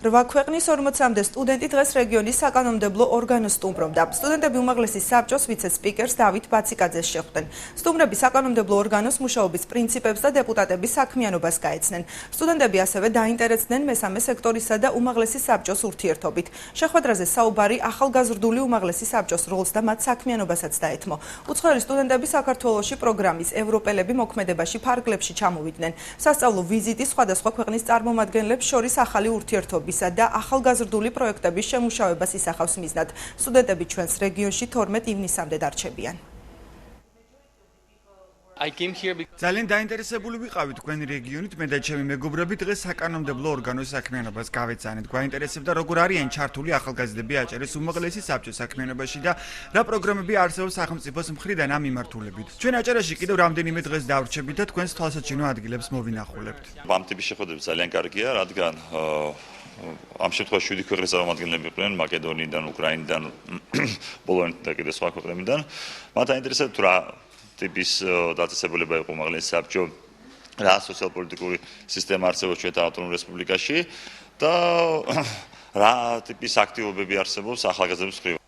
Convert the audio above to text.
8 ქვეყნის 40-მდე სტუდენტი დღეს რეგიონის საკანონმდებლო ორგანოს სტუმრობდა. სტუდენტები უმაღლესი საბჭოს ვიცე-სპიკერს დავით ბაციკაძეს შეხვდნენ. სტუმრები საკანონმდებლო ორგანოს მუშაობის პრინციპებს და დეპუტატების საქმიანობას გაეცნენ. სტუდენტები ასევე დაინტერესდნენ მესამე სექტორისა და უმაღლესი საბჭოს ურთიერთობით. შეხვედრაზე საუბარი ახალგაზრდული უმაღლესი საბჭოს როლს და მათ საქმიანობასაც დაეთმო. უცხოელი სტუდენტები საქართველოში პროგრამის ევროპელები მოქმედებაში ფარგლებში ჩამოვიდნენ. სასწავლო ვიზიტი სხვადასხვა ქვეყნის წარმომადგენლებს შორის ახალი ურთიერთობისა და ახალგაზრდული პროექტების შემუშავებას ისახავს მიზნად. სტუდენტები ჩვენს რეგიონში 12 ივნისამდე დარჩებიან. ძალიან დაინტერესებული ვიყავი თქვენი რეგიონით, მე და ჩემი მეგობრები დღეს საკანონმდებლო ორგანოს საქმიანობას გავეცანეთ. გვაინტერესებდა როგორ არიან ჩართული ახალგაზრდები აჭარის უმაღლესი საბჭოს საქმიანობაში და რა პროგრამები არსებობს სახელმწიფოს მხრიდან ამ მიმართულებით. ჩვენ აჭარაში კიდევ რამდენიმე დღეს დავრჩებით და თქვენს თვალსაჩინო ადგილებს მოვინახულებთ. ამ ტიპის შეხვედრები ძალიან კარგია, რადგან ამ შემთხვევაში 7 ქვეყნის წარმომადგენლები იყვნენ მაკედონიიდან, უკრაინიდან, პოლონეთიდან და კიდევ სხვა ქვეყნებიდან. მათ აინტერესებთ რა ტიპის დაწესებულება იყო უმაღლესი საბჭო, რა სოციალ-პოლიტიკური სისტემა არსებობს ჩვენთან ავტონომურ რესპუბლიკაში და რა ტიპის აქტივობები არსებობს ახალგაზრდების მხრივ.